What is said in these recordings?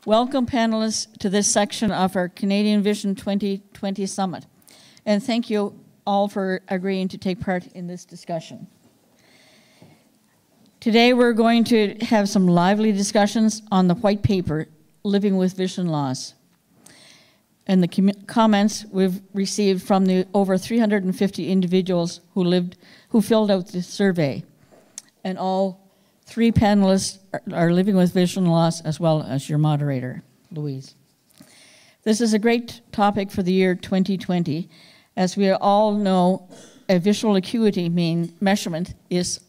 Welcome, panelists, to this section of our Canadian Vision 2020 Summit. And thank you all for agreeing to take part in this discussion. Today we're going to have some lively discussions on the white paper, Living with Vision Loss, and the comments we've received from the over 350 individuals who filled out the survey. And all three panelists are living with vision loss, as well as your moderator, Louise. This is a great topic for the year 2020. As we all know, a visual acuity measurement is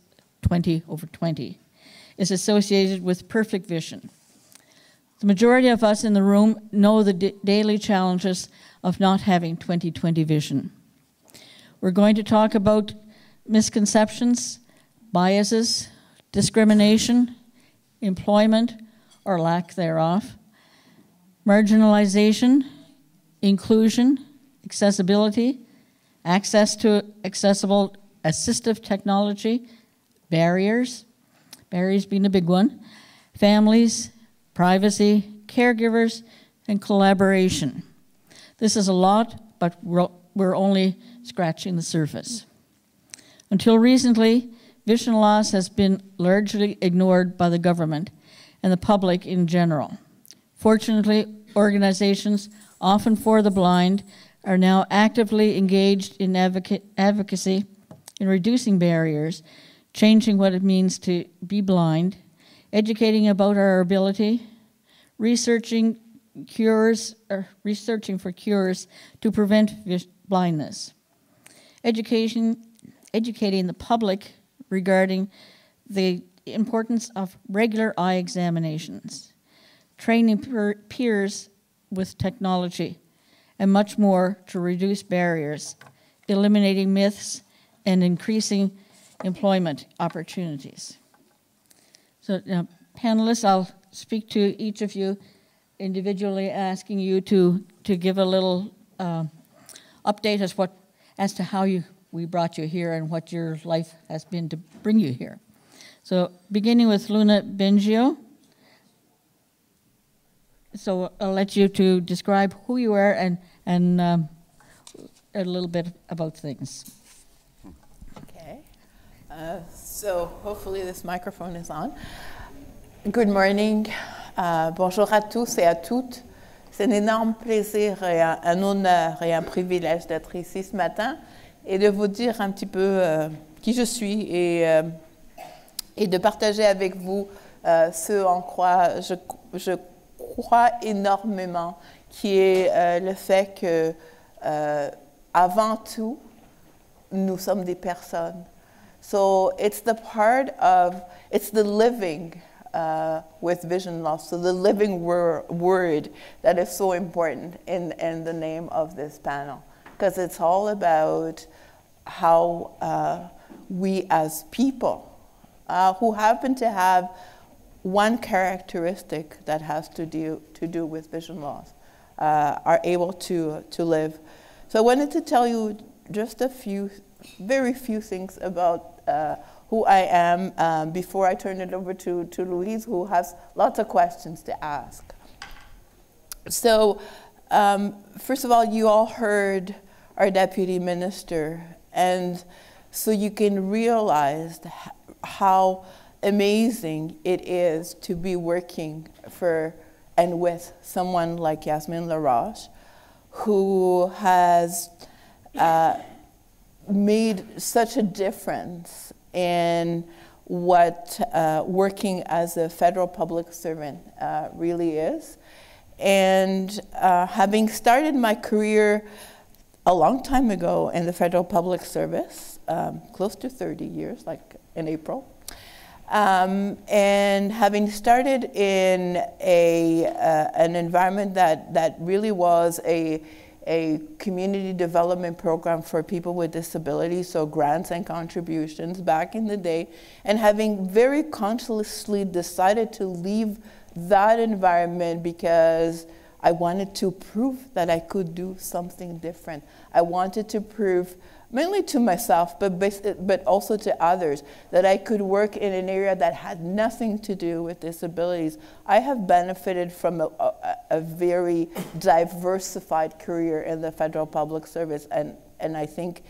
20/20, is associated with perfect vision. The majority of us in the room know the daily challenges of not having 20/20 vision. We're going to talk about misconceptions, biases, discrimination, employment or lack thereof, marginalization, inclusion, accessibility, access to accessible assistive technology, barriers being a big one, families, privacy, caregivers, and collaboration. This is a lot, but we're only scratching the surface. Until recently, vision loss has been largely ignored by the government and the public in general. Fortunately, organizations, often for the blind, are now actively engaged in advocacy in reducing barriers, changing what it means to be blind, educating about our ability, researching for cures to prevent blindness, educating the public regarding the importance of regular eye examinations, training peers with technology, and much more to reduce barriers, eliminating myths, and increasing employment opportunities. So now, panelists, I'll speak to each of you individually, asking you to give a little update as to how we brought you here and what your life has been to bring you here. So beginning with Luna Bengio. So I'll let you to describe who you are and a little bit about things. Okay. So hopefully this microphone is on. Good morning. Bonjour à tous et à toutes. C'est un énorme plaisir et un honneur et un privilège d'être ici ce matin et de vous dire un petit peu qui je suis et de partager avec vous ce en quoi je crois énormément, qui est le fait que, avant tout, nous sommes des personnes. So it's the living with vision loss, so the living word that is so important in the name of this panel, because it's all about how we as people who happen to have one characteristic that has to do with vision loss are able to live. So I wanted to tell you just very few things about who I am before I turn it over to Louise, who has lots of questions to ask. So first of all, you all heard our deputy minister, and so you can realize how amazing it is to be working for and with someone like Yasmin Laroche, who has made such a difference in what working as a federal public servant really is. And having started my career a long time ago in the federal public service, close to 30 years, like in April, and having started in an environment that really was a community development program for people with disabilities, so grants and contributions back in the day, and having very consciously decided to leave that environment because I wanted to prove that I could do something different. I wanted to prove mainly to myself, but also to others, that I could work in an area that had nothing to do with disabilities. I have benefited from a very diversified career in the federal public service, and I think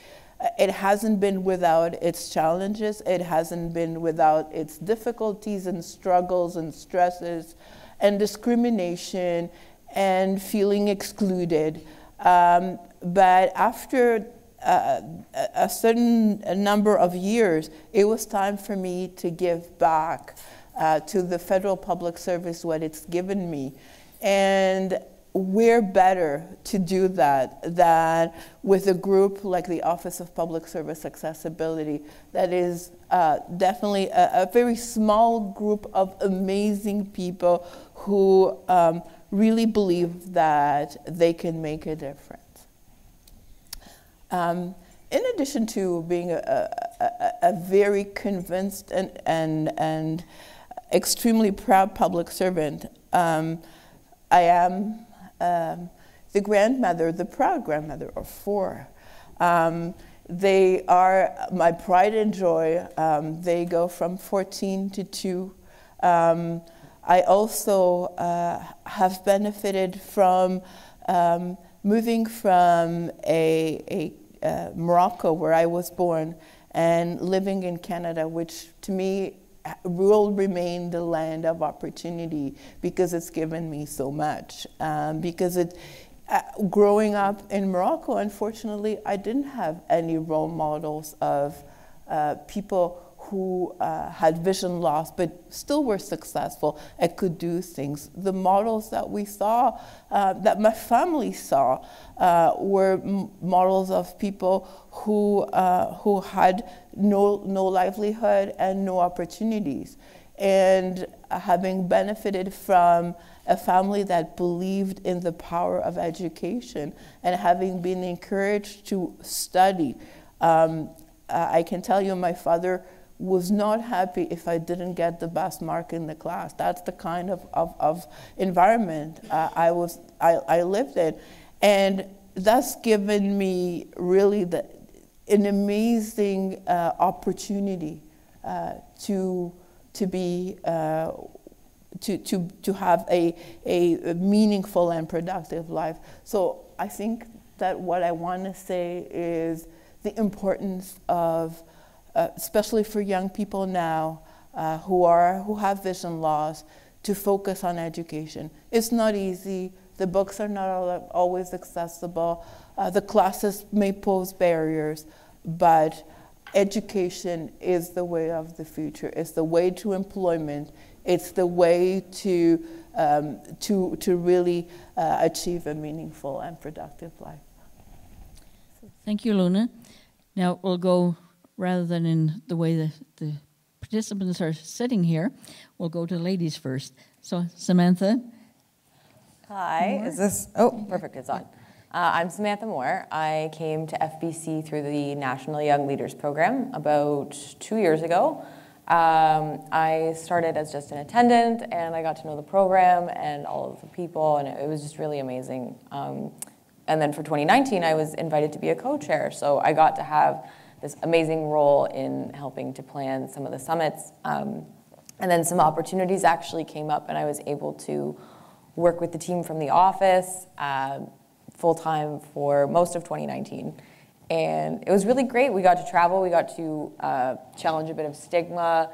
it hasn't been without its challenges. It hasn't been without its difficulties and struggles and stresses and discrimination and feeling excluded. But after a certain number of years, it was time for me to give back to the federal public service what it's given me. And we're better to do that than with a group like the Office of Public Service Accessibility that is definitely a very small group of amazing people who really believe that they can make a difference. In addition to being a very convinced and extremely proud public servant, I am the grandmother, the proud grandmother of 4. They are my pride and joy. They go from 14 to 2. I also have benefited from moving from Morocco, where I was born, and living in Canada, which to me will remain the land of opportunity because it's given me so much. Because growing up in Morocco, unfortunately, I didn't have any role models of people who had vision loss but still were successful and could do things. The models that we saw, that my family saw, were models of people who had no livelihood and no opportunities. And having benefited from a family that believed in the power of education and having been encouraged to study, I can tell you my father was not happy if I didn't get the best mark in the class. That's the kind of environment I lived in. And that's given me really an amazing opportunity to have a meaningful and productive life. So I think that what I want to say is the importance of especially for young people now who have vision loss, to focus on education. It's not easy. The books are not always accessible. The classes may pose barriers, but education is the way of the future. It's the way to employment. It's the way to really achieve a meaningful and productive life. Thank you, Luna. Now we'll go, rather than in the way that the participants are sitting here, we'll go to ladies first. So, Samantha. Hi, is this, oh, perfect, it's on. I'm Samantha Moore. I came to FBC through the National Young Leaders Program about 2 years ago. I started as just an attendant, and I got to know the program and all of the people, and it was just really amazing. And then for 2019, I was invited to be a co-chair, so I got to have this amazing role in helping to plan some of the summits. And then some opportunities actually came up, and I was able to work with the team from the office full-time for most of 2019. And it was really great. We got to travel, we got to challenge a bit of stigma,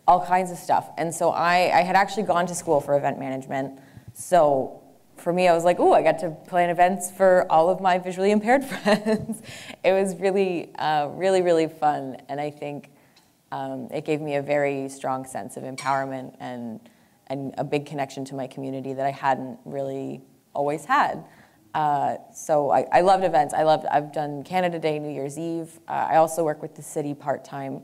all kinds of stuff. And so I had actually gone to school for event management. So for me, I was like, ooh, I got to plan events for all of my visually impaired friends. It was really, really fun. And I think it gave me a very strong sense of empowerment and a big connection to my community that I hadn't really always had. So I loved events. I've done Canada Day, New Year's Eve. I also work with the city part-time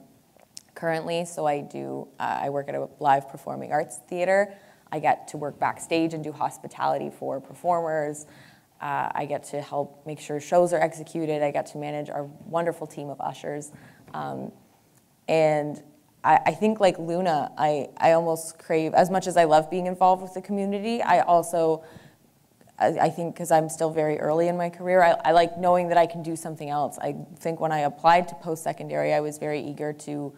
currently. So I work at a live performing arts theater. I get to work backstage and do hospitality for performers. I get to help make sure shows are executed. I get to manage our wonderful team of ushers. And I think like Luna, I almost crave, as much as I love being involved with the community, I also I think because I'm still very early in my career, I like knowing that I can do something else. I think when I applied to post-secondary, I was very eager to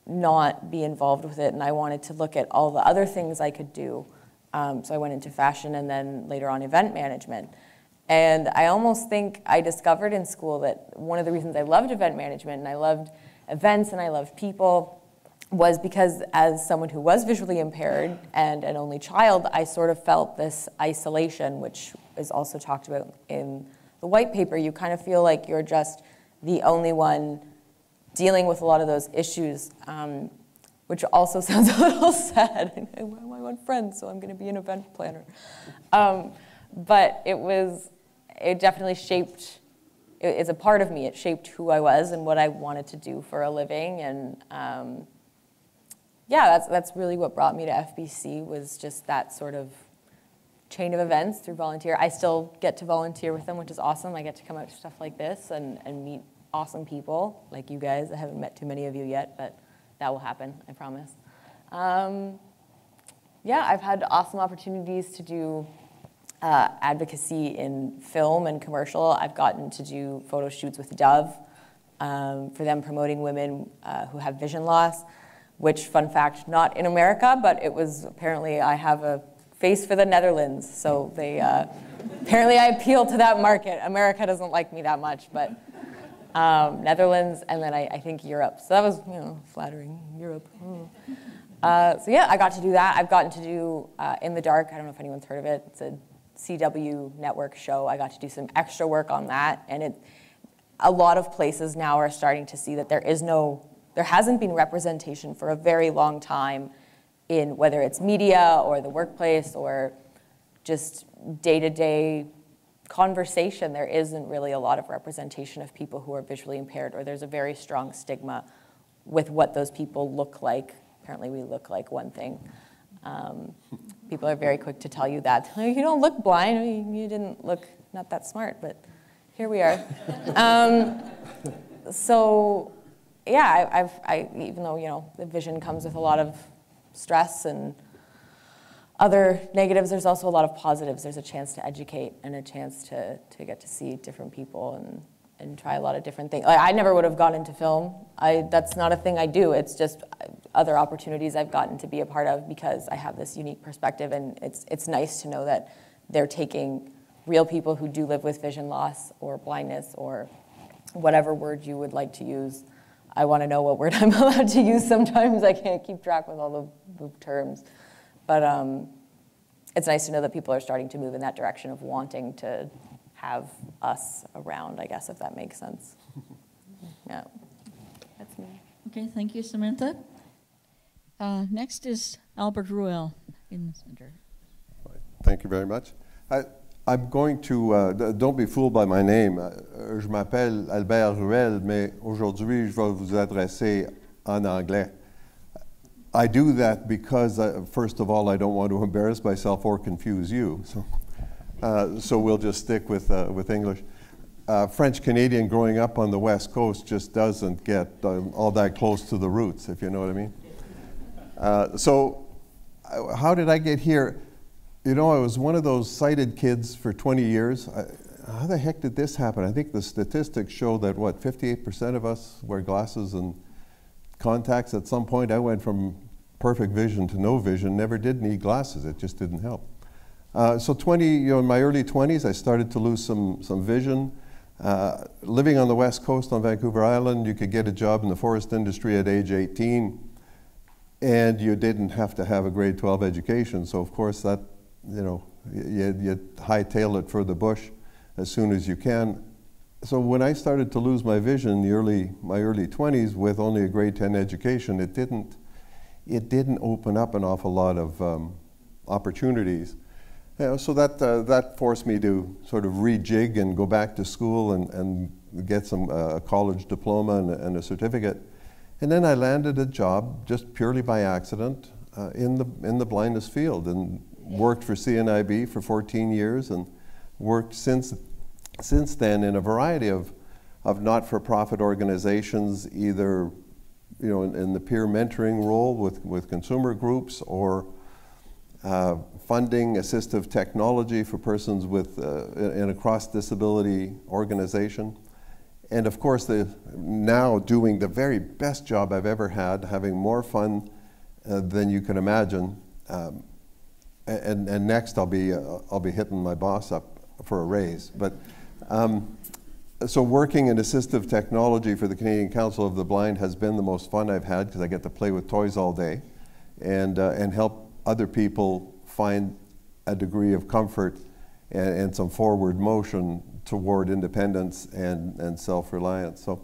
not be involved with it, and I wanted to look at all the other things I could do. So I went into fashion and then later on event management. And I almost think I discovered in school that one of the reasons I loved event management and I loved events and I loved people was because as someone who was visually impaired and an only child, I sort of felt this isolation, which is also talked about in the white paper. You kind of feel like you're just the only one dealing with a lot of those issues, which also sounds a little sad. I want friends, so I'm going to be an event planner. But it definitely shaped, it's a part of me. It shaped who I was and what I wanted to do for a living. And yeah, that's really what brought me to FBC, was just that sort of chain of events through volunteer. I still get to volunteer with them, which is awesome. I get to come out to stuff like this and meet awesome people like you guys. I haven't met too many of you yet, but that will happen, I promise. Yeah, I've had awesome opportunities to do advocacy in film and commercial. I've gotten to do photo shoots with Dove for them promoting women who have vision loss, which, fun fact, not in America, but it was apparently, I have a face for the Netherlands, so they, apparently I appeal to that market. America doesn't like me that much, but Netherlands, and then I think Europe. So that was, flattering, Europe. So yeah, I got to do that. I've gotten to do In the Dark. I don't know if anyone's heard of it. It's a CW network show. I got to do some extra work on that, and a lot of places now are starting to see that there hasn't been representation for a very long time in whether it's media or the workplace or just day-to-day conversation. There isn't really a lot of representation of people who are visually impaired, or there's a very strong stigma with what those people look like. Apparently we look like one thing. People are very quick to tell you that. You don't look blind, I mean, you didn't look not that smart, but here we are. So yeah, even though the vision comes with a lot of stress and other negatives, there's also a lot of positives. There's a chance to educate and a chance to get to see different people and try a lot of different things. Like, I never would have gone into film. That's not a thing I do. It's just other opportunities I've gotten to be a part of because I have this unique perspective, and it's nice to know that they're taking real people who do live with vision loss or blindness or whatever word you would like to use. I want to know what word I'm allowed to use sometimes. I can't keep track with all the terms. But it's nice to know that people are starting to move in that direction of wanting to have us around, I guess, if that makes sense. Yeah, that's me. Okay, thank you, Samantha. Next is Albert Ruel in the center. Thank you very much. I'm going to, don't be fooled by my name. Je m'appelle Albert Ruel, mais aujourd'hui, je vais vous adresser en anglais. I do that because, first of all, I don't want to embarrass myself or confuse you. So we'll just stick with English. French Canadian growing up on the West Coast just doesn't get all that close to the roots, if you know what I mean. So how did I get here? I was one of those sighted kids for 20 years. How the heck did this happen? I think the statistics show that, 58% of us wear glasses and contacts at some point. I went from perfect vision to no vision, never did need glasses. It just didn't help. So in my early 20s, I started to lose some vision. Living on the West Coast on Vancouver Island, you could get a job in the forest industry at age 18, and you didn't have to have a grade 12 education. So of course that, you hightail it for the bush as soon as you can. So when I started to lose my vision in my early 20s with only a grade 10 education, it didn't open up an awful lot of opportunities. So that forced me to sort of rejig and go back to school and get some college diploma and a certificate. And then I landed a job just purely by accident in the blindness field, and worked for CNIB for 14 years and worked since then in a variety of not-for-profit organizations, either in the peer mentoring role with consumer groups, or funding assistive technology for persons with in a cross-disability organization. And of course, now doing the very best job I've ever had, having more fun than you can imagine. And next, I'll be hitting my boss up for a raise. But so working in assistive technology for the Canadian Council of the Blind has been the most fun I've had, because I get to play with toys all day, and help other people find a degree of comfort and some forward motion toward independence and self-reliance. So,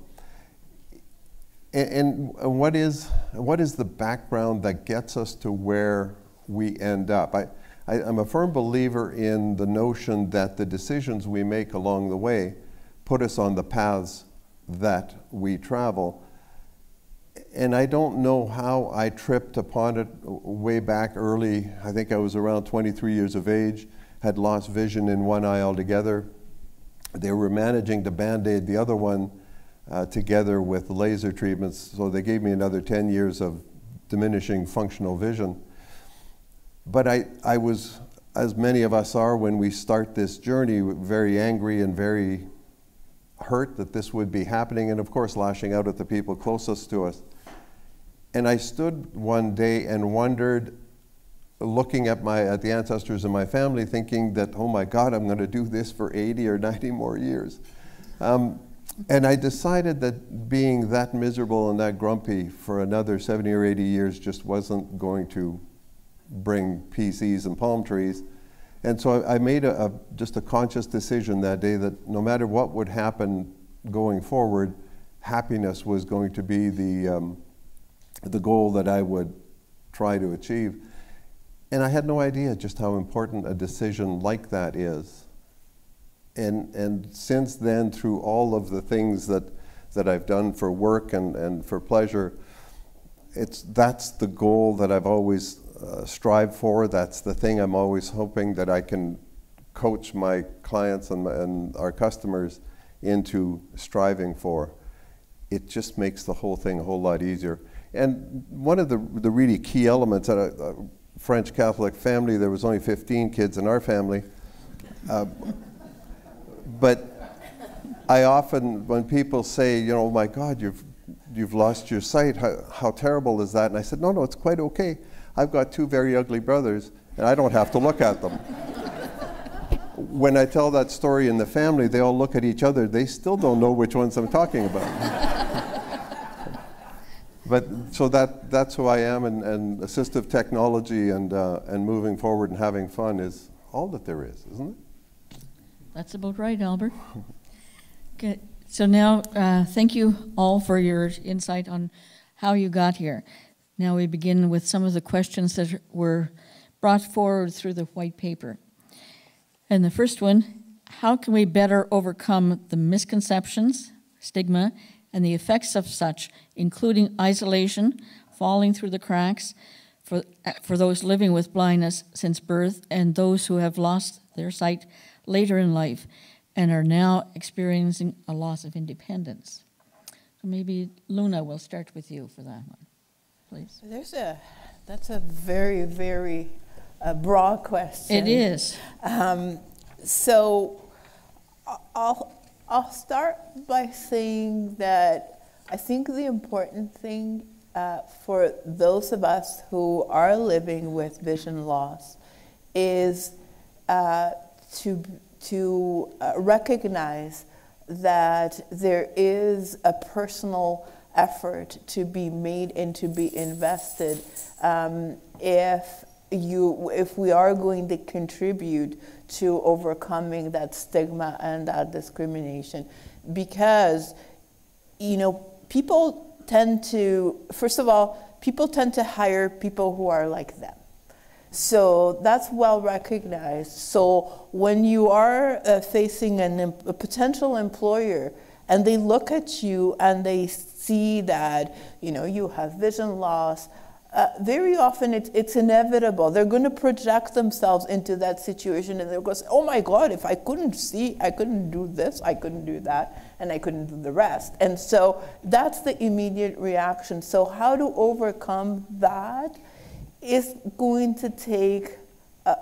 and what is the background that gets us to where we end up? I'm a firm believer in the notion that the decisions we make along the way put us on the paths that we travel. And I don't know how I tripped upon it way back early. I think I was around 23 years of age, had lost vision in one eye altogether. They were managing to Band-Aid the other one together with laser treatments, so they gave me another 10 years of diminishing functional vision. But I was, as many of us are when we start this journey, very angry and very hurt that this would be happening, and of course lashing out at the people closest to us. And I stood one day and wondered, looking at the ancestors in my family, thinking that, oh my God, I'm going to do this for 80 or 90 more years. And I decided that being that miserable and that grumpy for another 70 or 80 years just wasn't going to bring peace, ease, and palm trees. And so I made just a conscious decision that day that no matter what would happen going forward, happiness was going to be the goal that I would try to achieve. And I had no idea just how important a decision like that is. And since then, through all of the things that I've done for work and for pleasure, that's the goal that I've always strived for. That's the thing I'm always hoping that I can coach my clients and our customers into striving for. It just makes the whole thing a whole lot easier. And one of the really key elements at a French Catholic family, there was only 15 kids in our family. But I often, when people say, you know, oh my God, you've lost your sight, how terrible is that? And I said, no, it's quite okay. I've got two very ugly brothers, and I don't have to look at them. When I tell that story in the family, they all look at each other. They still don't know which ones I'm talking about. But so that's who I am, and assistive technology and moving forward and having fun is all that there is, isn't it? That's about right, Albert. Okay, so now thank you all for your insight on how you got here. Now we begin with some of the questions that were brought forward through the white paper. And the first one, how can we better overcome the misconceptions, stigma, and the effects of such, including isolation, falling through the cracks, for those living with blindness since birth and those who have lost their sight later in life and are now experiencing a loss of independence? So maybe Luna, we'll start with you for that one, please. That's a very, very broad question. It is. So I'll start by saying that I think the important thing for those of us who are living with vision loss is to recognize that there is a personal effort to be made and to be invested if we are going to contribute to overcoming that stigma and that discrimination. Because, you know, people tend to, first of all, people tend to hire people who are like them. So that's well recognized. So when you are facing a potential employer and they look at you and they see that, you know, you have vision loss, very often it's inevitable. They're going to project themselves into that situation and they're going to say, oh my God, if I couldn't see, I couldn't do this, I couldn't do that, and I couldn't do the rest. And so that's the immediate reaction. So how to overcome that is going to take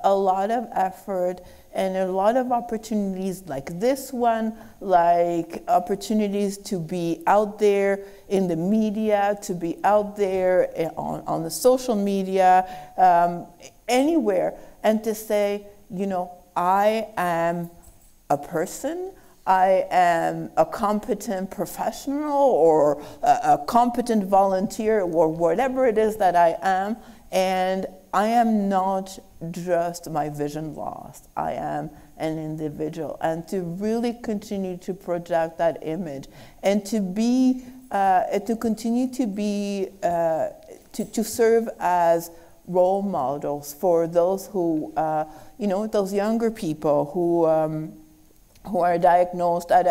a lot of effort and a lot of opportunities like this one, like opportunities to be out there in the media, to be out there on the social media, anywhere, and to say, you know, I am a person, I am a competent professional or a competent volunteer or whatever it is that I am, and I am not just my vision loss. I am an individual, and to really continue to project that image and to be, to continue to be, to serve as role models for those who, you know, those younger people who are diagnosed at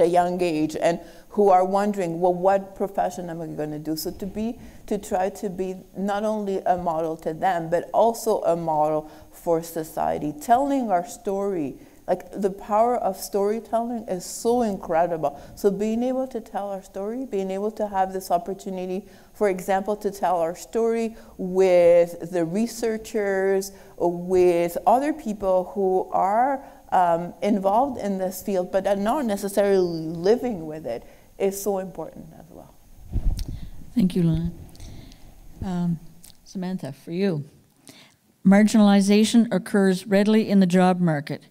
a young age and who are wondering, well, what profession am I going to do? So to try to be not only a model to them, but also a model for society, telling our story. Like, the power of storytelling is so incredible. So being able to tell our story, being able to have this opportunity, for example, to tell our story with the researchers, with other people who are involved in this field, but are not necessarily living with it, is so important as well. Thank you, Luna. Samantha, for you. Marginalization occurs readily in the job market.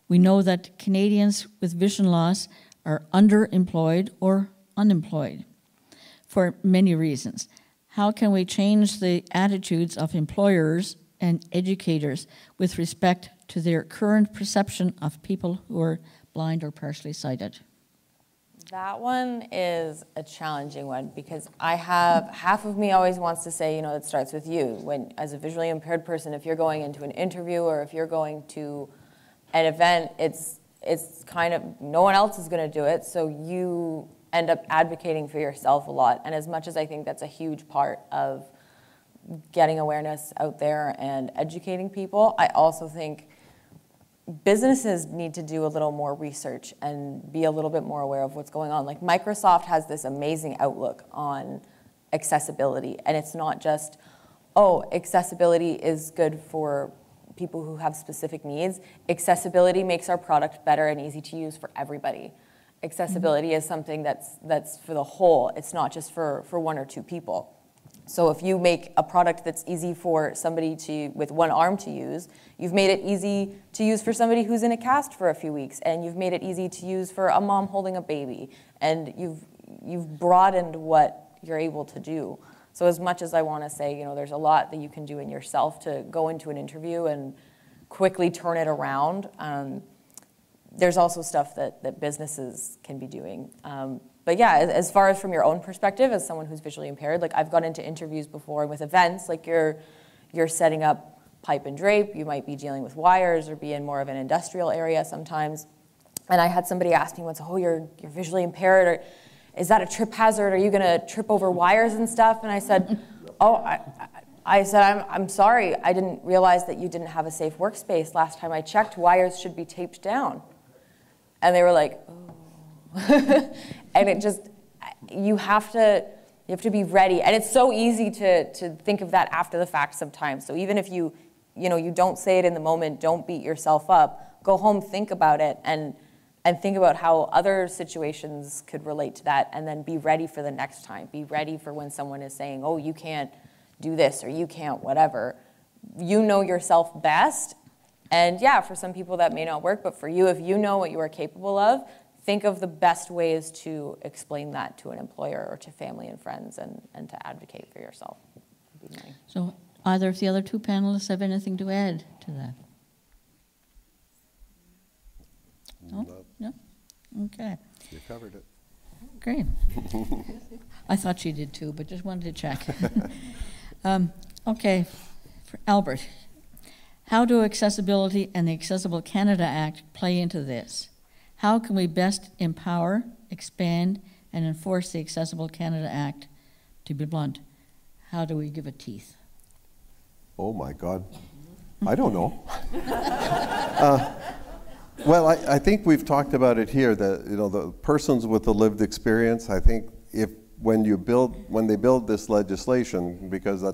We know that Canadians with vision loss are underemployed or unemployed for many reasons. How can we change the attitudes of employers and educators with respect to their current perception of people who are blind or partially sighted? That one is a challenging one because I have, half of me always wants to say, you know, it starts with you. When, as a visually impaired person, if you're going into an interview or if you're going to an event, it's kind of, no one else is going to do it, so you end up advocating for yourself a lot. And as much as I think that's a huge part of getting awareness out there and educating people, I also think businesses need to do a little more research and be a little bit more aware of what's going on. Like, Microsoft has this amazing outlook on accessibility, and it's not just, oh, accessibility is good for people who have specific needs. Accessibility makes our product better and easy to use for everybody. Accessibility is something that's for the whole. It's not just for one or two people. So if you make a product that's easy for somebody with one arm to use, you've made it easy to use for somebody who's in a cast for a few weeks, and you've made it easy to use for a mom holding a baby, and you've broadened what you're able to do. So as much as I want to say, you know, there's a lot that you can do in yourself to go into an interview and quickly turn it around, there's also stuff that businesses can be doing. But yeah, as far as from your own perspective, as someone who's visually impaired, like, I've gone into interviews before with events, like you're setting up pipe and drape, you might be dealing with wires or be in more of an industrial area sometimes. And I had somebody ask me once, oh, you're visually impaired, or is that a trip hazard? Are you gonna trip over wires and stuff? And I said, oh, I said, I'm sorry, I didn't realize that you didn't have a safe workspace. Last time I checked, wires should be taped down. And they were like, oh. And it just, you have to be ready. And it's so easy to think of that after the fact sometimes. So even if you don't say it in the moment, don't beat yourself up, go home, think about it, and think about how other situations could relate to that, and then be ready for the next time. Be ready for when someone is saying, oh, you can't do this, or you can't whatever. You know yourself best. And yeah, for some people that may not work, but for you, if you know what you are capable of, think of the best ways to explain that to an employer or to family and friends, and to advocate for yourself. So either of the other two panelists have anything to add to that? No? Okay. You covered it. Great. I thought she did too, but just wanted to check. Okay, for Albert, how do accessibility and the Accessible Canada Act play into this? How can we best empower, expand, and enforce the Accessible Canada Act? To be blunt, how do we give it teeth? Oh my God, I don't know. Well, I think we've talked about it here, that, you know, the persons with the lived experience, I think when they build this legislation, because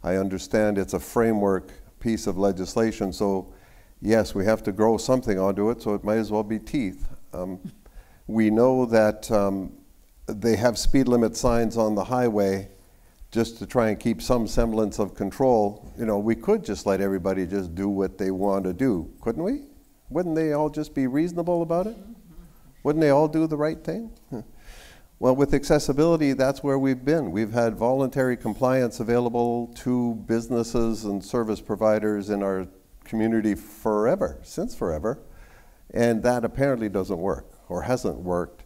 I understand it's a framework piece of legislation. So yes, we have to grow something onto it, so it might as well be teeth. We know that they have speed limit signs on the highway just to try and keep some semblance of control. You know, we could just let everybody just do what they want to do, couldn't we? Wouldn't they all just be reasonable about it? Wouldn't they all do the right thing? Well, with accessibility, that's where we've been. We've had voluntary compliance available to businesses and service providers in our community forever, since forever, and that apparently doesn't work or hasn't worked.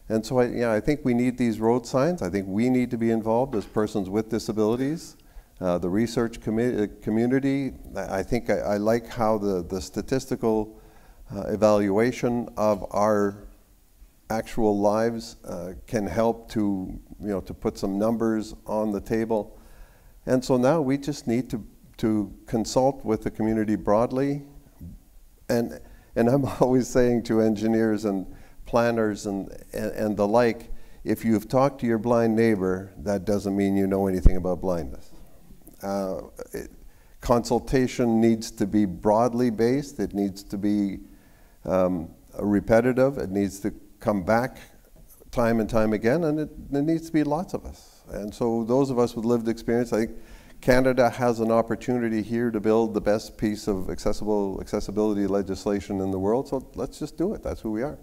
And so I think we need these road signs. I think we need to be involved as persons with disabilities. The research community, I think I like how the statistical evaluation of our actual lives can help to, to put some numbers on the table. And so now we just need to consult with the community broadly. And I'm always saying to engineers and planners and the like, if you've talked to your blind neighbor, that doesn't mean you know anything about blindness. Consultation needs to be broadly based. It needs to be repetitive. It needs to come back time and time again, and it needs to be lots of us. And so those of us with lived experience, I think Canada has an opportunity here to build the best piece of accessibility legislation in the world, so let's just do it. That's who we are.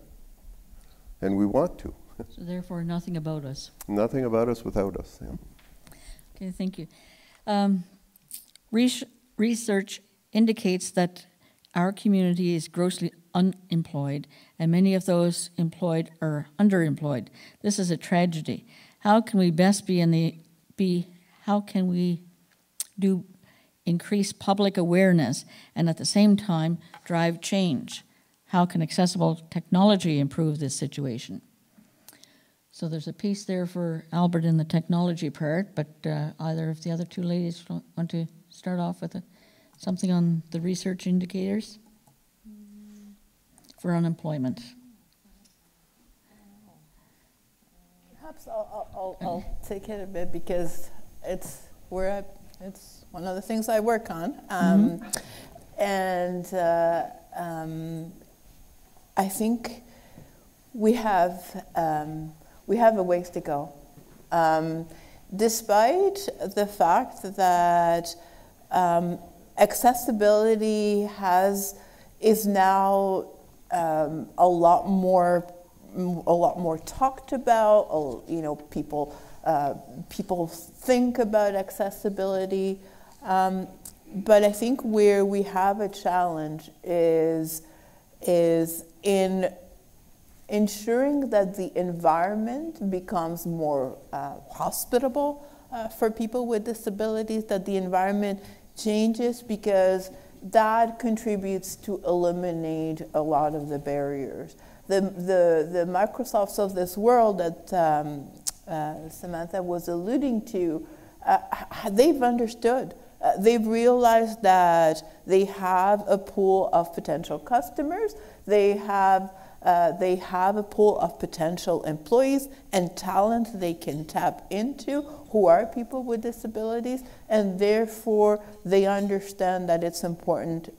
And we want to. So therefore, nothing about us. Nothing about us without us. Yeah. Okay, thank you. Research indicates that our community is grossly unemployed, and many of those employed are underemployed. This is a tragedy. How can we best how can we do increase public awareness and at the same time drive change? How can accessible technology improve this situation? So there's a piece there for Albert in the technology part, but either of the other two ladies want to start off with something on the research indicators for unemployment. Perhaps I'll take it a bit because it's one of the things I work on, and I think we have a ways to go, despite the fact that accessibility is now a lot more talked about. People think about accessibility, but I think where we have a challenge is in ensuring that the environment becomes more hospitable for people with disabilities, that the environment changes, because that contributes to eliminate a lot of the barriers. The Microsofts of this world that Samantha was alluding to, they've understood. They've realized that they have a pool of potential customers. They have a pool of potential employees and talent they can tap into who are people with disabilities, and therefore they understand that it's important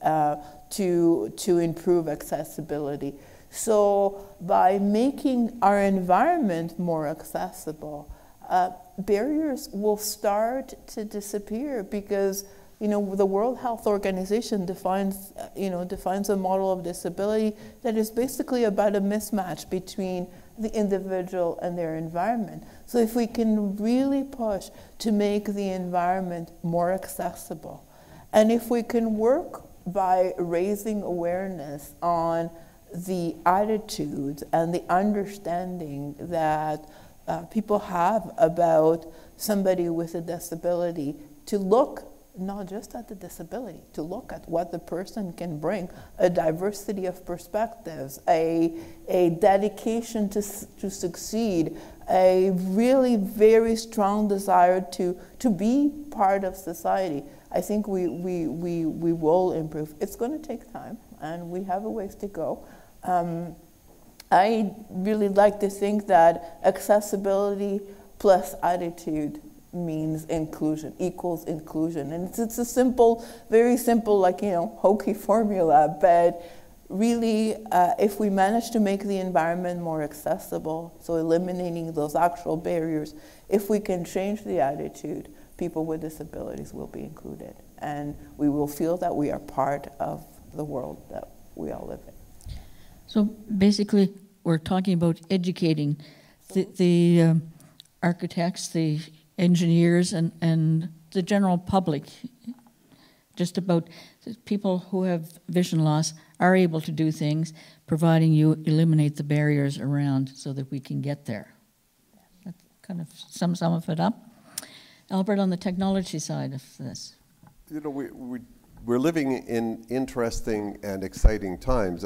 to improve accessibility. So by making our environment more accessible, barriers will start to disappear, because the World Health Organization defines a model of disability that is basically about a mismatch between the individual and their environment. So if we can really push to make the environment more accessible, and if we can work by raising awareness on the attitudes and the understanding that people have about somebody with a disability, to look not just at the disability, to look at what the person can bring, a diversity of perspectives, a dedication to succeed, a really very strong desire to be part of society. I think we will improve. It's going to take time, and we have a ways to go. I really like to think that accessibility plus attitude means inclusion, equals inclusion. And it's a simple, very simple, like, you know, hokey formula, but really, if we manage to make the environment more accessible, so eliminating those actual barriers, if we can change the attitude, people with disabilities will be included. And we will feel that we are part of the world that we all live in. So basically, we're talking about educating the architects, the engineers, and the general public, just about people who have vision loss are able to do things, providing you eliminate the barriers around so that we can get there. That kind of sums some of it up. Albert, on the technology side of this. You know, we're living in interesting and exciting times.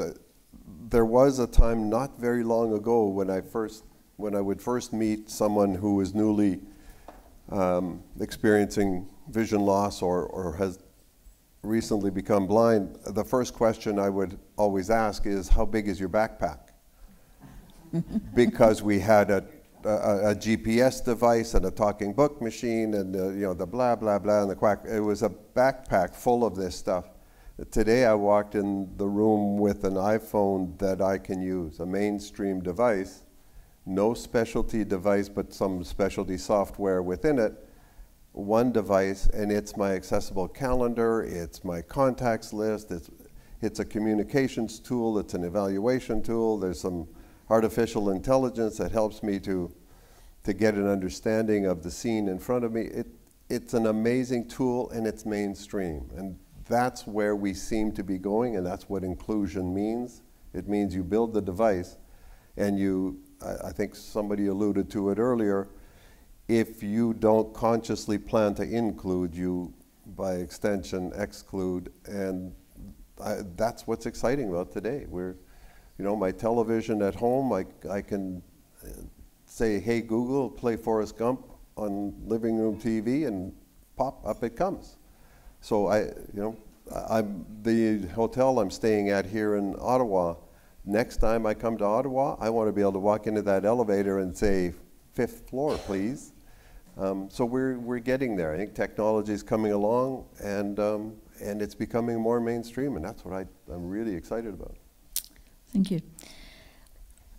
There was a time not very long ago when I would first meet someone who was newly experiencing vision loss or has recently become blind. The first question I would always ask is, how big is your backpack? Because we had a GPS device and a talking book machine and you know, the blah, blah, blah, and the quack. It was a backpack full of this stuff. Today I walked in the room with an iPhone that I can use, a mainstream device, no specialty device, but some specialty software within it, one device, and it's my accessible calendar, it's my contacts list, it's a communications tool, it's an evaluation tool, there's some artificial intelligence that helps me to get an understanding of the scene in front of me. It's an amazing tool, and it's mainstream. And that's where we seem to be going, and that's what inclusion means. It means you build the device, and I think somebody alluded to it earlier, if you don't consciously plan to include, you, by extension, exclude, and that's what's exciting about today. You know, my television at home, I can say, hey Google, play Forrest Gump on living room TV, and pop, up it comes. So the hotel I'm staying at here in Ottawa, next time I come to Ottawa, I want to be able to walk into that elevator and say, 5th floor, please. So we're getting there. I think technology is coming along, and it's becoming more mainstream, and that's what I'm really excited about. Thank you.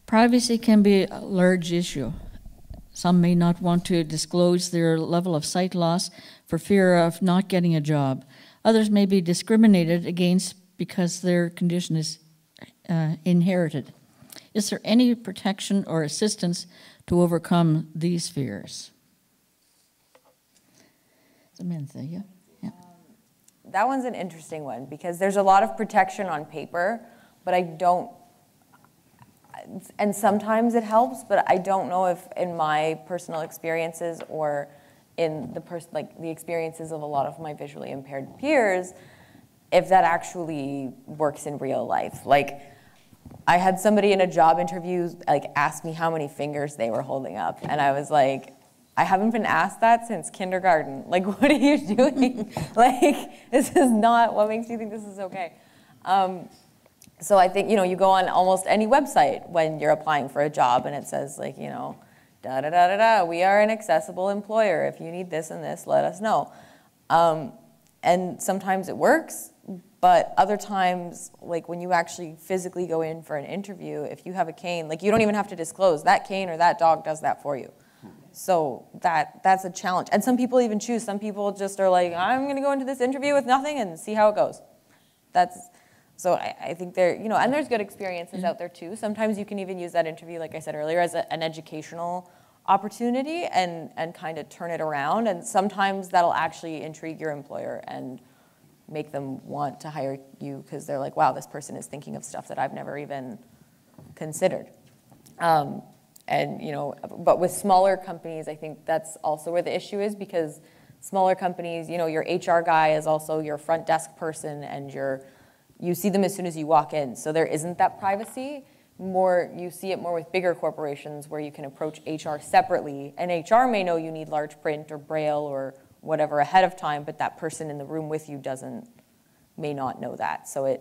Privacy can be a large issue. Some may not want to disclose their level of sight loss for fear of not getting a job. Others may be discriminated against because their condition is inherited. Is there any protection or assistance to overcome these fears? Samantha, yeah? That one's an interesting one because there's a lot of protection on paper, but I don't, and sometimes it helps, but I don't know if in my personal experiences or in the experiences of a lot of my visually impaired peers, if that actually works in real life. Like, I had somebody in a job interview ask me how many fingers they were holding up, and I was like, I haven't been asked that since kindergarten. Like, what are you doing? Like, this is not, what makes you think this is okay? So I think, you go on almost any website when you're applying for a job and it says like, da-da-da-da-da, we are an accessible employer. If you need this and this, let us know. And sometimes it works, but other times, like when you actually physically go in for an interview, if you have a cane, like you don't even have to disclose. That cane or that dog does that for you. So that's a challenge. And some people even choose. Some people just are like, I'm going to go into this interview with nothing and see how it goes. So I think there, and there's good experiences out there too. Sometimes you can even use that interview, like I said earlier, as an educational opportunity and kind of turn it around. And sometimes that'll actually intrigue your employer and make them want to hire you because they're like, wow, this person is thinking of stuff that I've never even considered. But with smaller companies, I think that's also where the issue is because smaller companies, your HR guy is also your front desk person and you see them as soon as you walk in. So there isn't that privacy. You see it more with bigger corporations where you can approach HR separately. And HR may know you need large print or braille or whatever ahead of time, but that person in the room with you may not know that. So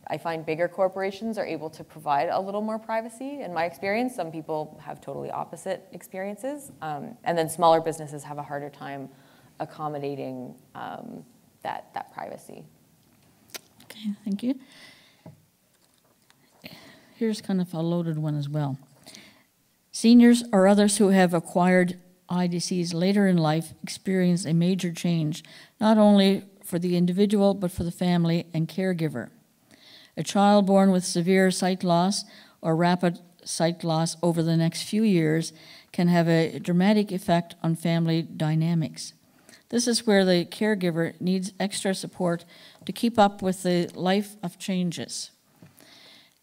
I find bigger corporations are able to provide a little more privacy, in my experience. Some people have totally opposite experiences. And then smaller businesses have a harder time accommodating that privacy. Okay, thank you. Here's kind of a loaded one as well. Seniors or others who have acquired eye disease later in life experience a major change, not only for the individual, but for the family and caregiver. A child born with severe sight loss or rapid sight loss over the next few years can have a dramatic effect on family dynamics. This is where the caregiver needs extra support to keep up with the life of changes.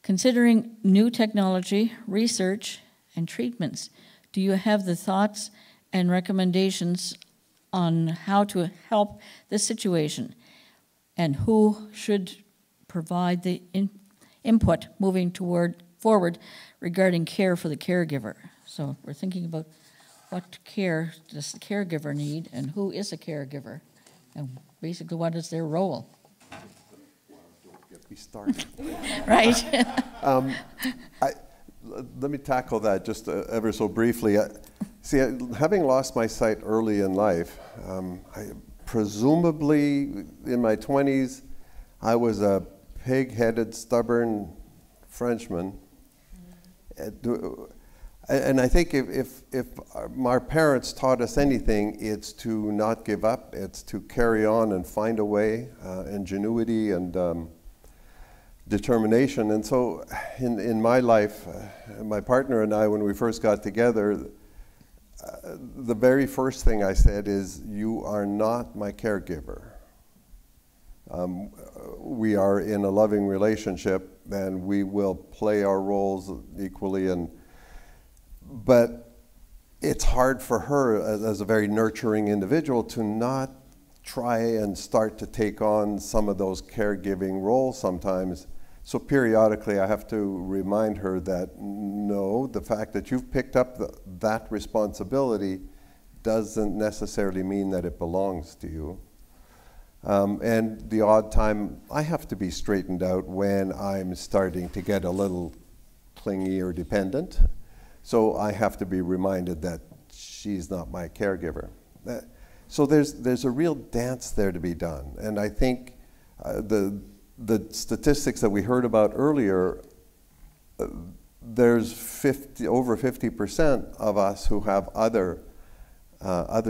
Considering new technology, research, and treatments, do you have the thoughts and recommendations on how to help this situation, and who should provide the input moving forward regarding care for the caregiver? So we're thinking about what care does the caregiver need, and who is a caregiver, and basically what is their role? Don't get me started. Right. Let me tackle that just ever so briefly. See, having lost my sight early in life, presumably in my 20s, I was a pig-headed, stubborn Frenchman. And I think if our parents taught us anything, it's to not give up, it's to carry on and find a way, ingenuity and determination. And so in my life, my partner and I, when we first got together, the very first thing I said is, you are not my caregiver. We are in a loving relationship and we will play our roles equally, but it's hard for her as a very nurturing individual to not try and start to take on some of those caregiving roles sometimes. So periodically I have to remind her that no, the fact that you've picked up that responsibility doesn't necessarily mean that it belongs to you. And the odd time I have to be straightened out when I'm starting to get a little clingy or dependent. So I have to be reminded that she's not my caregiver. So there's a real dance there to be done. And I think the statistics that we heard about earlier, there's over 50% of us who have other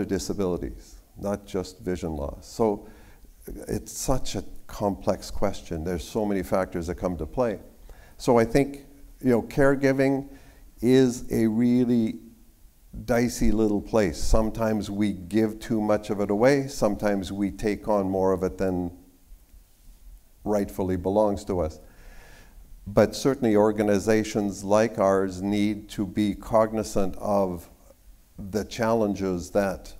disabilities, not just vision loss. So it's such a complex question. There's so many factors that come to play. So I think, caregiving is a really dicey little place. Sometimes we give too much of it away. Sometimes we take on more of it than rightfully belongs to us. But certainly organizations like ours need to be cognizant of the challenges that,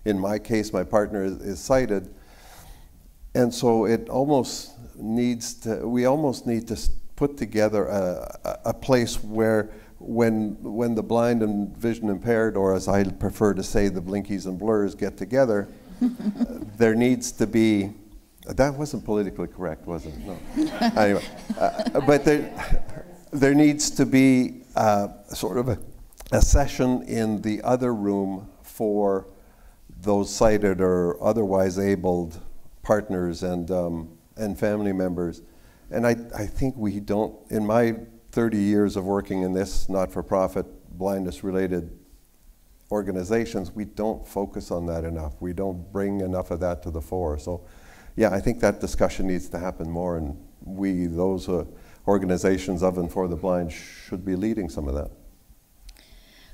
in my case, my partner is sighted. And so we almost need to put together a place where when the blind and vision impaired, or as I prefer to say, the blinkies and blurs get together, there needs to be, that wasn't politically correct, was it? No. Anyway, but there needs to be sort of a session in the other room for those sighted or otherwise abled partners and family members. And I think we don't, in my 30 years of working in this not-for-profit blindness-related organizations, we don't focus on that enough. We don't bring enough of that to the fore. So yeah, I think that discussion needs to happen more, and those organizations of and for the blind should be leading some of that.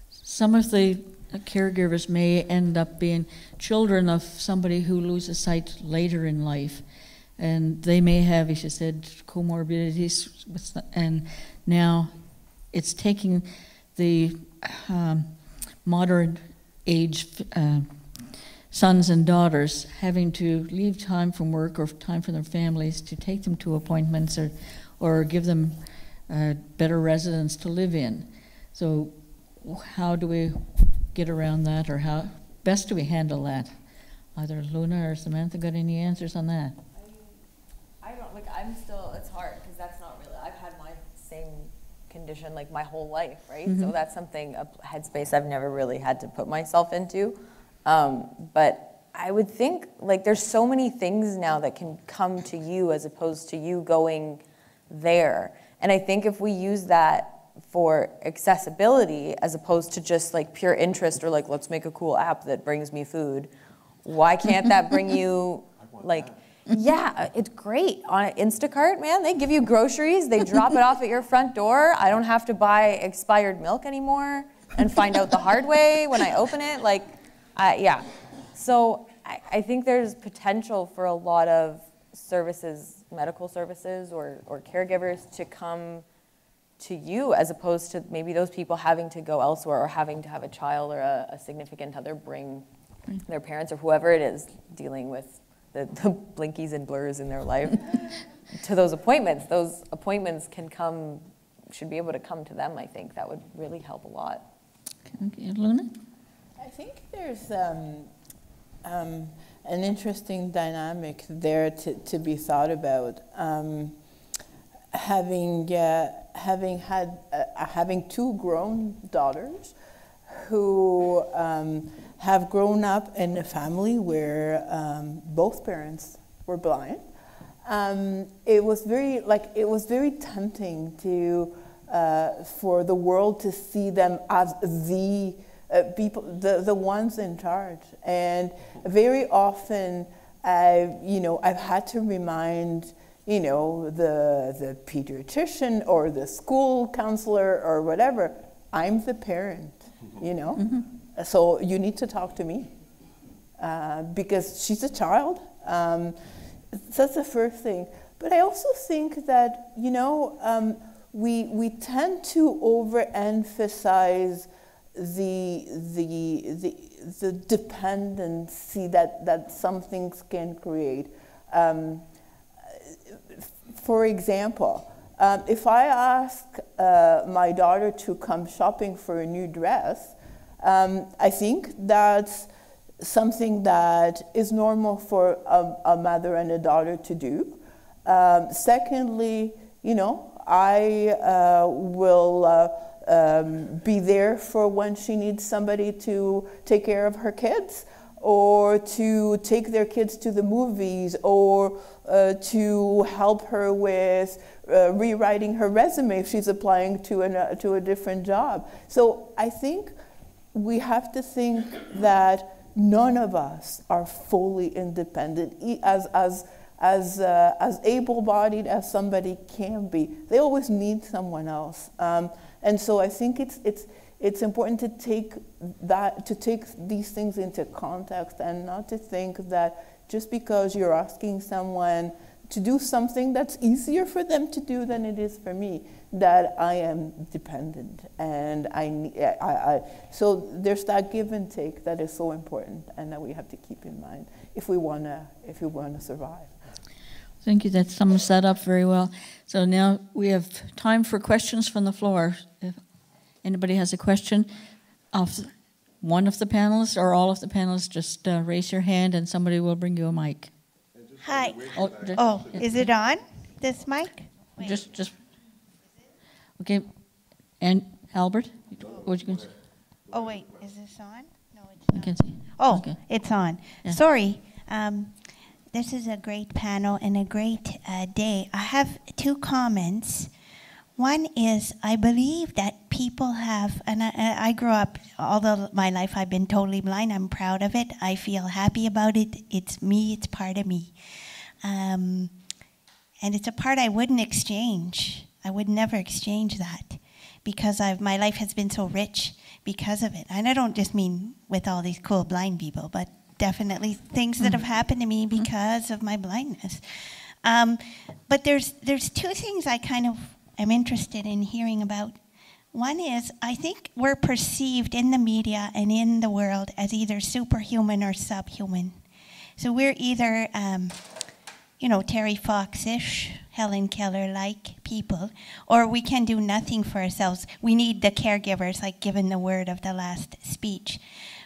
Some of the caregivers may end up being children of somebody who loses sight later in life, and they may have, as you said, comorbidities, and now it's taking the modern age sons and daughters having to leave time from work or time for their families to take them to appointments or give them better residence to live in. So how do we get around that, or how best do we handle that? Either Luna or Samantha got any answers on that? I don't, like, I'm still, it's hard because that's not really, I've had my same condition like my whole life, right? So that's something, a headspace I've never really had to put myself into. But I would think like there's so many things now that can come to you as opposed to you going there. And I think if we use that for accessibility as opposed to just like pure interest or like, let's make a cool app that brings me food, why can't that bring you like, yeah, it's great. On Instacart, man, they give you groceries, they drop it off at your front door. I don't have to buy expired milk anymore and find out the hard way when I open it. Like, yeah. So I think there's potential for a lot of services, medical services or caregivers to come to you as opposed to maybe those people having to go elsewhere or having to have a child or a significant other bring their parents or whoever it is dealing with the blinkies and blurs in their life to those appointments. Those appointments can come, should be able to come to them, I think. That would really help a lot. Okay, Luna? I think there's an interesting dynamic there to be thought about. Having two grown daughters who have grown up in a family where both parents were blind, it was very tempting to for the world to see them as the people, the ones in charge. And very often, I've had to remind the pediatrician or the school counselor or whatever, I'm the parent, So you need to talk to me because she's a child. So that's the first thing. But I also think that, we tend to overemphasize the dependency that some things can create. For example, if I ask my daughter to come shopping for a new dress, I think that's something that is normal for a mother and a daughter to do. Secondly, I will be there for when she needs somebody to take care of her kids, or to take their kids to the movies, or to help her with rewriting her resume if she's applying to a different job. So I think we have to think that none of us are fully independent, as able-bodied as somebody can be. They always need someone else, and so I think it's important to take these things into context and not to think that just because you're asking someone to do something that's easier for them to do than it is for me, that I am dependent. And so there's that give and take that is so important and that we have to keep in mind if we wanna survive. Thank you. That sums that up very well. So now we have time for questions from the floor. If anybody has a question of one of the panelists or all of the panelists, just raise your hand and somebody will bring you a mic. Hi. Yeah. Is it on, this mic? Wait. Just. Okay. And Albert, what you can say? Oh, wait, is this on? No, it's I not. can see. Oh, Okay. it's on. Yeah. Sorry. This is a great panel and a great day. I have two comments. One is, I believe that people have, and I grew up, although my life I've been totally blind, I'm proud of it. I feel happy about it. It's me, it's part of me. And it's a part I wouldn't exchange. I would never exchange that because my life has been so rich because of it. And I don't just mean with all these cool blind people, but definitely things that have happened to me because of my blindness. But there's two things I kind of am interested in hearing about. One is, I think we're perceived in the media and in the world as either superhuman or subhuman. So we're either, Terry Fox-ish, Helen Keller-like people, or we can do nothing for ourselves. We need the caregivers, like given the word of the last speech.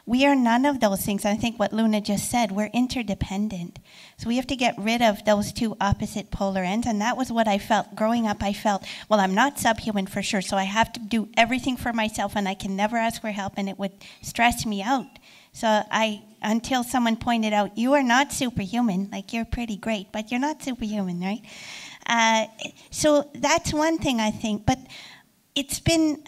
We are none of those things. I think what Luna just said, we're interdependent. So we have to get rid of those two opposite polar ends. And that was what I felt. Growing up, I felt, well, I'm not subhuman for sure, so I have to do everything for myself and I can never ask for help, and it would stress me out. So until someone pointed out, you are not superhuman, like you're pretty great, but you're not superhuman, right? So that's one thing I think. But it's been...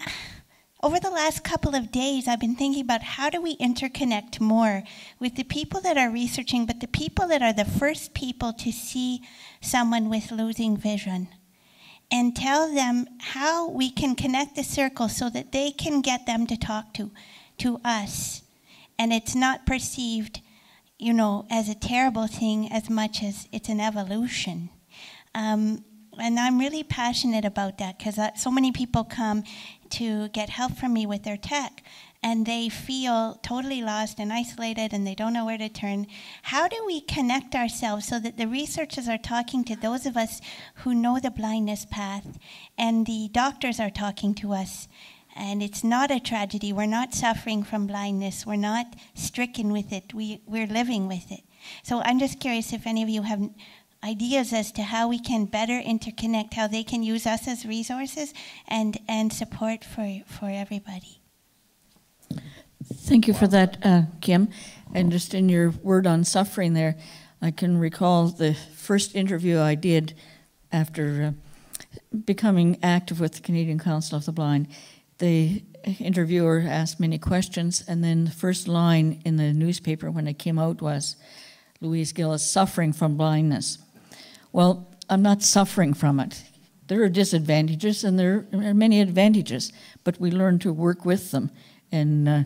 Over the last couple of days, I've been thinking about how do we interconnect more with the people that are researching, but the people that are the first people to see someone with losing vision, and tell them how we can connect the circle so that they can get them to talk to us. And it's not perceived, you know, as a terrible thing as much as it's an evolution. And I'm really passionate about that because so many people come to get help from me with their tech, and they feel totally lost and isolated, and they don't know where to turn. How do we connect ourselves so that the researchers are talking to those of us who know the blindness path, and the doctors are talking to us, and it's not a tragedy. We're not suffering from blindness. We're not stricken with it. We're living with it. So I'm just curious if any of you have ideas as to how we can better interconnect, how they can use us as resources and support for everybody. Thank you for that, Kim. And just in your word on suffering there, I can recall the first interview I did after becoming active with the Canadian Council of the Blind. The interviewer asked many questions, and then the first line in the newspaper when it came out was, Louise Gillis, suffering from blindness. Well, I'm not suffering from it. There are disadvantages and there are many advantages, but we learn to work with them and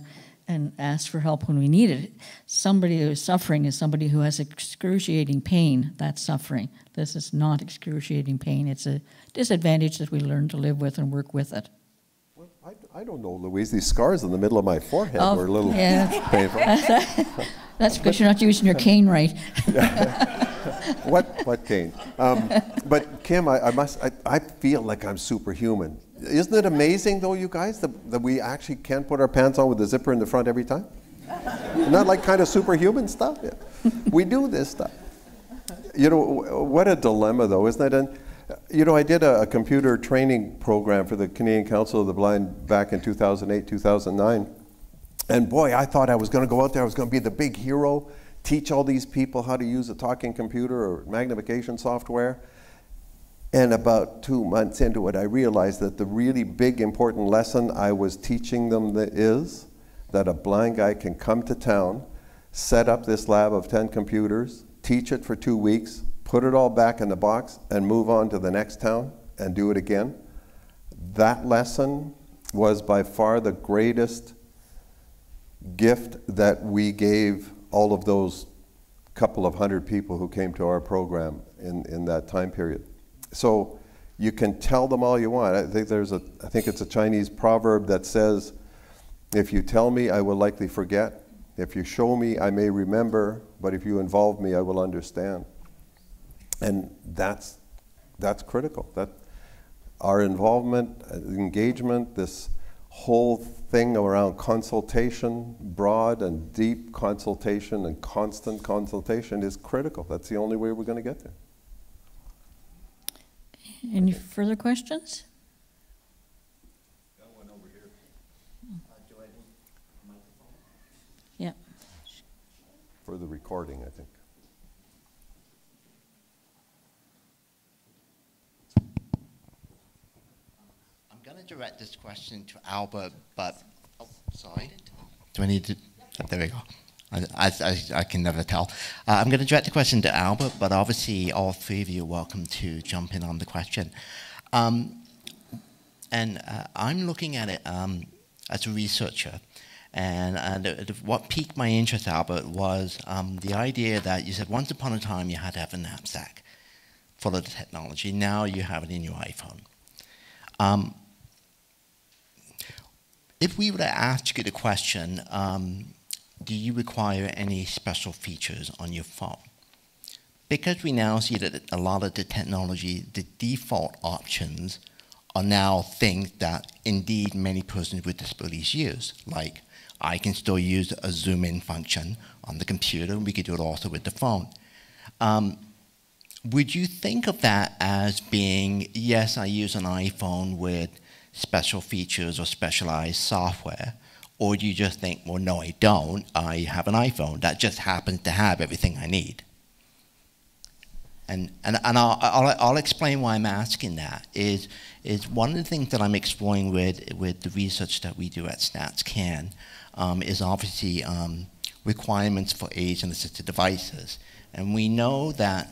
ask for help when we need it. Somebody who is suffering is somebody who has excruciating pain. That's suffering. This is not excruciating pain. It's a disadvantage that we learn to live with and work with it. Well, I don't know, Louise. These scars in the middle of my forehead were a little painful. That's because you're not using your cane right. What cane? But Kim, I feel like I'm superhuman. Isn't it amazing, though, you guys, that we actually can put our pants on with the zipper in the front every time? Isn't that like kind of superhuman stuff? Yeah. We do this stuff. You know, what a dilemma, though, isn't it? And, you know, I did a computer training program for the Canadian Council of the Blind back in 2008, 2009. And boy, I thought I was going to go out there, I was going to be the big hero, teach all these people how to use a talking computer or magnification software. And about 2 months into it, I realized that the really big, important lesson I was teaching them is that a blind guy can come to town, set up this lab of 10 computers, teach it for 2 weeks, put it all back in the box, and move on to the next town and do it again. That lesson was by far the greatest gift that we gave all of those couple of hundred people who came to our program in that time period. So you can tell them all you want. I think it's a Chinese proverb that says, if you tell me, I will likely forget. If you show me, I may remember, but if you involve me, I will understand. And that's critical. That our involvement, engagement, this whole thing around consultation, broad and deep consultation and constant consultation is critical. That's the only way we're going to get there. Any further questions? Got one over here. Do I need a microphone? Yeah. For the recording, I think. I'm going to direct this question to Albert, but, oh, sorry. Do I need to, there we go. I can never tell. I'm going to direct the question to Albert, but obviously all three of you are welcome to jump in on the question. I'm looking at it as a researcher, and what piqued my interest, Albert, was the idea that you said once upon a time you had to have a knapsack full of the technology. Now you have it in your iPhone. If we were to ask you the question, do you require any special features on your phone? Because we now see that a lot of the technology, the default options are now things that indeed many persons with disabilities use, like I can still use a zoom in function on the computer, and we could do it also with the phone. Would you think of that as being, yes, I use an iPhone with special features or specialized software, or do you just think, well, no, I don't. I have an iPhone that just happens to have everything I need? And I'll explain why I'm asking that. Is one of the things that I'm exploring with the research that we do at StatsCan is obviously requirements for age and assisted devices. And we know that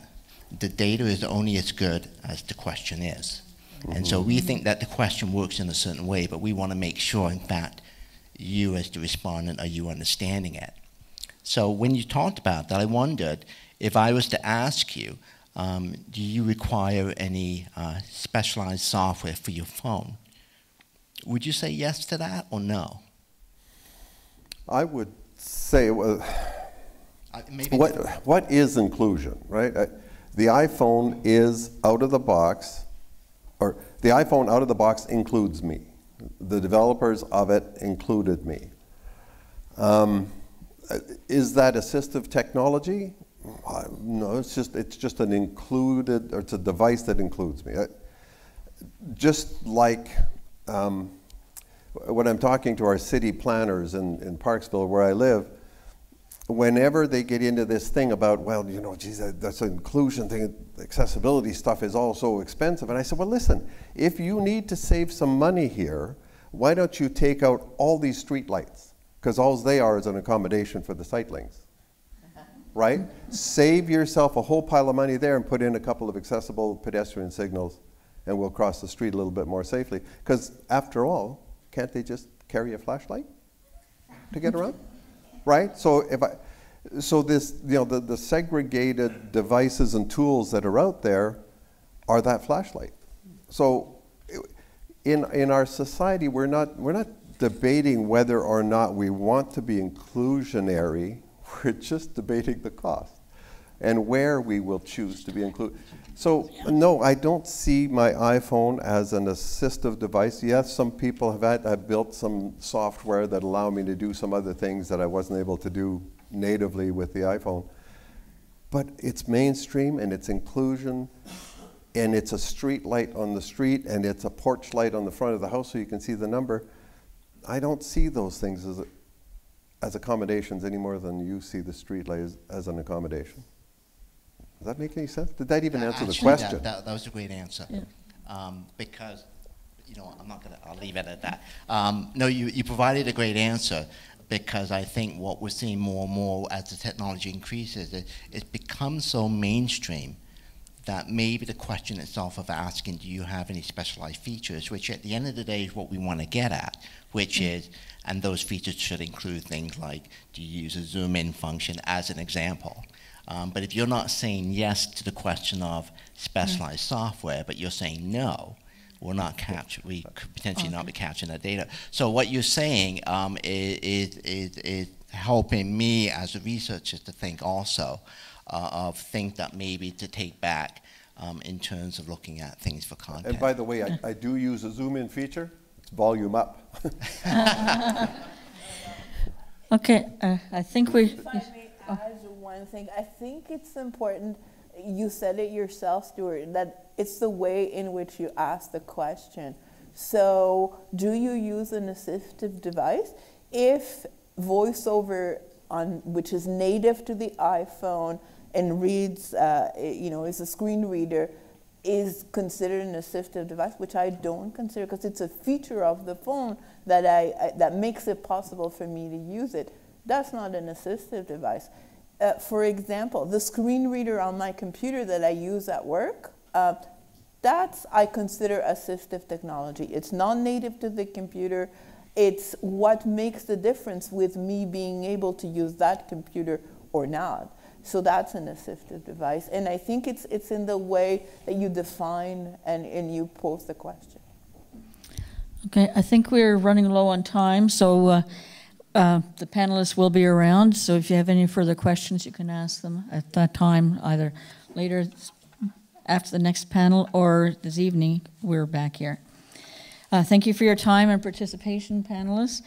the data is only as good as the question is. And so we think that the question works in a certain way, but we want to make sure, in fact, you as the respondent, are you understanding it? So when you talked about that, I wondered if I was to ask you, do you require any specialized software for your phone? Would you say yes to that or no? I would say, well, what is inclusion, right? The iPhone is out of the box, or the iPhone out of the box includes me. The developers of it included me. Is that assistive technology? No, it's just an included, or it's a device that includes me. Just like when I'm talking to our city planners in Parksville, where I live, whenever they get into this thing about, well, you know, geez, that's an inclusion thing, accessibility stuff is all so expensive. And I said, well, listen, if you need to save some money here, why don't you take out all these street lights? Because all they are is an accommodation for the sightlings, right? Save yourself a whole pile of money there and put in a couple of accessible pedestrian signals, and we'll cross the street a little bit more safely. Because after all, can't they just carry a flashlight to get around? Right? So this, you know, the segregated devices and tools that are out there are that flashlight. So in our society, we're not debating whether or not we want to be inclusionary. We're just debating the cost and where we will choose to be included. So no, I don't see my iPhone as an assistive device. Yes, some people have built some software that allow me to do some other things that I wasn't able to do natively with the iPhone. But it's mainstream and it's inclusion, and it's a street light on the street, and it's a porch light on the front of the house so you can see the number. I don't see those things as accommodations any more than you see the street light as an accommodation. Does that make any sense? Did that even answer the question? That was a great answer. Yeah. Because, you know, I'll leave it at that. No, you provided a great answer, because I think what we're seeing more and more as the technology increases, it becomes so mainstream that maybe the question itself of asking, do you have any specialized features, which at the end of the day is what we want to get at, which is, and those features should include things like, do you use a zoom in function as an example? But if you're not saying yes to the question of specialized software, but you're saying no, we could potentially not be capturing that data. So what you're saying is helping me as a researcher to think also of things that maybe to take back in terms of looking at things for content. And by the way, I do use a zoom in feature. It's volume up. Okay, I think we... If I may add one thing, I think it's important, you said it yourself, Stuart, that it's the way in which you ask the question. So, do you use an assistive device? If VoiceOver, which is native to the iPhone and reads, is a screen reader, is considered an assistive device, which I don't consider, because it's a feature of the phone that makes it possible for me to use it. That's not an assistive device. For example, the screen reader on my computer that I use at work, that's, I consider, assistive technology. It's non-native to the computer. It's what makes the difference with me being able to use that computer or not. So that's an assistive device. And I think it's in the way that you define and you pose the question. Okay, I think we're running low on time, so the panelists will be around. So if you have any further questions, you can ask them at that time, either later after the next panel or this evening. We're back here. Thank you for your time and participation, panelists,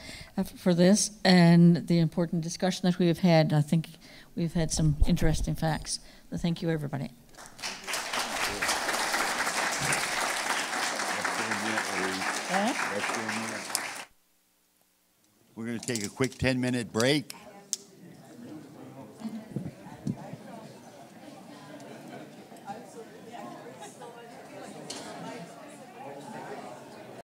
for this and the important discussion that we have had. I think we've had some interesting facts. So thank you, everybody. We're going to take a quick 10-minute break.